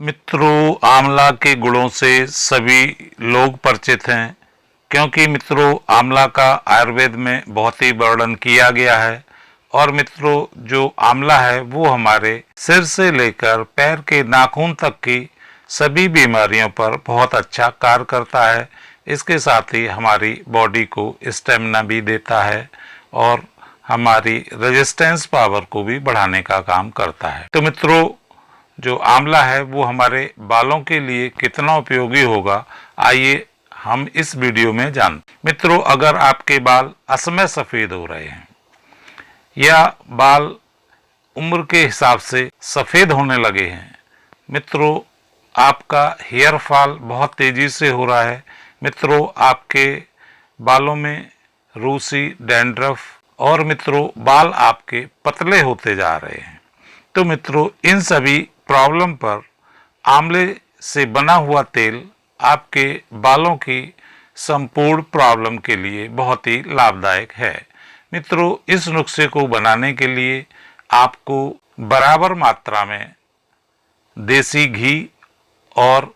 मित्रों, आंवला के गुणों से सभी लोग परिचित हैं, क्योंकि मित्रों आंवला का आयुर्वेद में बहुत ही वर्णन किया गया है। और मित्रों, जो आंवला है वो हमारे सिर से लेकर पैर के नाखून तक की सभी बीमारियों पर बहुत अच्छा कार्य करता है। इसके साथ ही हमारी बॉडी को स्टेमिना भी देता है और हमारी रेजिस्टेंस पावर को भी बढ़ाने का काम करता है। तो मित्रों, जो आंवला है वो हमारे बालों के लिए कितना उपयोगी होगा, आइए हम इस वीडियो में जान। मित्रों, अगर आपके बाल असमय सफ़ेद हो रहे हैं या बाल उम्र के हिसाब से सफ़ेद होने लगे हैं, मित्रों आपका हेयर फॉल बहुत तेज़ी से हो रहा है, मित्रों आपके बालों में रूसी, डैंड्रफ और मित्रों बाल आपके पतले होते जा रहे हैं, तो मित्रों इन सभी प्रॉब्लम पर आंवले से बना हुआ तेल आपके बालों की संपूर्ण प्रॉब्लम के लिए बहुत ही लाभदायक है। मित्रों, इस नुस्खे को बनाने के लिए आपको बराबर मात्रा में देसी घी और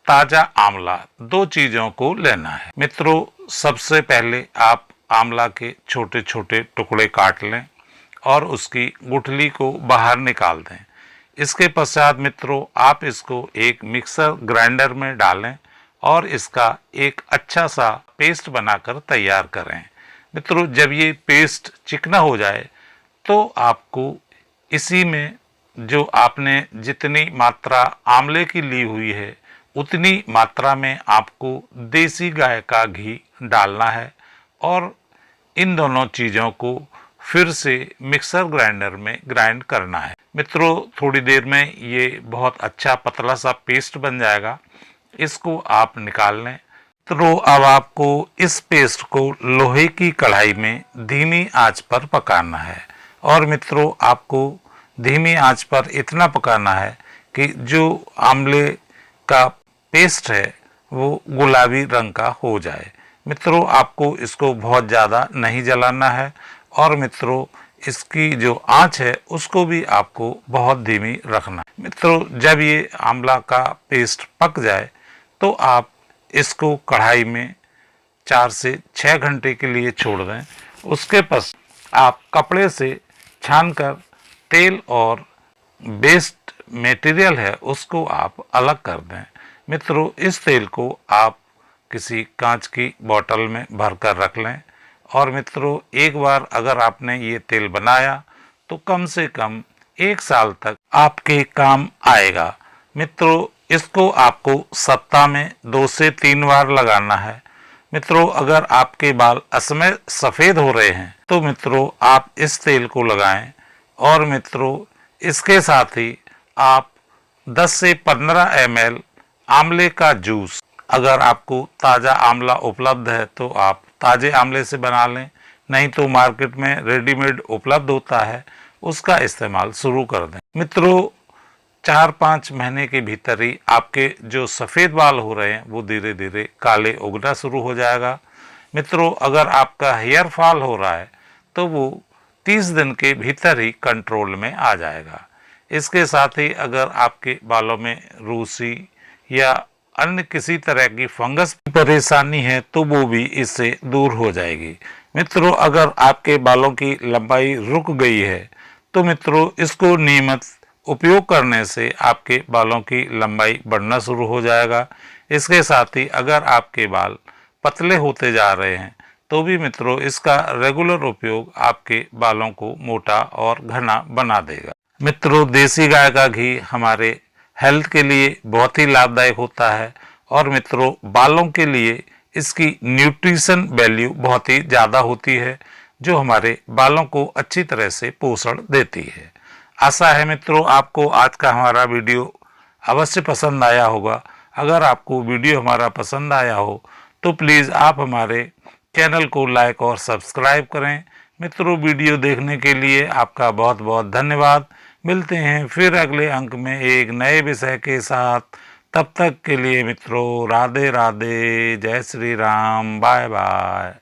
ताज़ा आंवला, दो चीज़ों को लेना है। मित्रों, सबसे पहले आप आंवला के छोटे छोटे टुकड़े काट लें और उसकी गुठली को बाहर निकाल दें। इसके पश्चात मित्रों आप इसको एक मिक्सर ग्राइंडर में डालें और इसका एक अच्छा सा पेस्ट बनाकर तैयार करें। मित्रों, जब ये पेस्ट चिकना हो जाए तो आपको इसी में जो आपने जितनी मात्रा आंवले की ली हुई है उतनी मात्रा में आपको देसी गाय का घी डालना है और इन दोनों चीज़ों को फिर से मिक्सर ग्राइंडर में ग्राइंड करना है। मित्रों, थोड़ी देर में ये बहुत अच्छा पतला सा पेस्ट बन जाएगा, इसको आप निकाल लें। मित्रों, अब आपको इस पेस्ट को लोहे की कढ़ाई में धीमी आंच पर पकाना है और मित्रों आपको धीमी आंच पर इतना पकाना है कि जो आंवले का पेस्ट है वो गुलाबी रंग का हो जाए। मित्रों, आपको इसको बहुत ज़्यादा नहीं जलाना है और मित्रों इसकी जो आंच है उसको भी आपको बहुत धीमी रखना है। मित्रों, जब ये आंवला का पेस्ट पक जाए तो आप इसको कढ़ाई में 4 से 6 घंटे के लिए छोड़ दें। उसके पश्चात आप कपड़े से छानकर तेल और वेस्ट मटेरियल है उसको आप अलग कर दें। मित्रों, इस तेल को आप किसी कांच की बोतल में भरकर रख लें और मित्रों एक बार अगर आपने ये तेल बनाया तो कम से कम 1 साल तक आपके काम आएगा। मित्रों, इसको आपको सप्ताह में 2 से 3 बार लगाना है। मित्रों, अगर आपके बाल असमय सफ़ेद हो रहे हैं तो मित्रों आप इस तेल को लगाएं और मित्रों इसके साथ ही आप 10 से 15 ml आंवले का जूस, अगर आपको ताज़ा आंवला उपलब्ध है तो आप ताज़े आंवले से बना लें, नहीं तो मार्केट में रेडीमेड उपलब्ध होता है, उसका इस्तेमाल शुरू कर दें। मित्रों, 4-5 महीने के भीतर ही आपके जो सफ़ेद बाल हो रहे हैं वो धीरे धीरे काले उगना शुरू हो जाएगा। मित्रों, अगर आपका हेयर फॉल हो रहा है तो वो 30 दिन के भीतर ही कंट्रोल में आ जाएगा। इसके साथ ही अगर आपके बालों में रूसी या अन्य किसी तरह की फंगस की परेशानी है तो वो भी इससे दूर हो जाएगी। मित्रों, अगर आपके बालों की लंबाई रुक गई है तो मित्रों इसको नियमित उपयोग करने से आपके बालों की लंबाई बढ़ना शुरू हो जाएगा। इसके साथ ही अगर आपके बाल पतले होते जा रहे हैं तो भी मित्रों इसका रेगुलर उपयोग आपके बालों को मोटा और घना बना देगा। मित्रों, देसी गाय का घी हमारे हेल्थ के लिए बहुत ही लाभदायक होता है और मित्रों बालों के लिए इसकी न्यूट्रिशन वैल्यू बहुत ही ज़्यादा होती है, जो हमारे बालों को अच्छी तरह से पोषण देती है। आशा है मित्रों आपको आज का हमारा वीडियो अवश्य पसंद आया होगा। अगर आपको वीडियो हमारा पसंद आया हो तो प्लीज़ आप हमारे चैनल को लाइक और सब्सक्राइब करें। मित्रों, वीडियो देखने के लिए आपका बहुत बहुत धन्यवाद। मिलते हैं फिर अगले अंक में एक नए विषय के साथ। तब तक के लिए मित्रों राधे राधे, जय श्री राम, बाय बाय।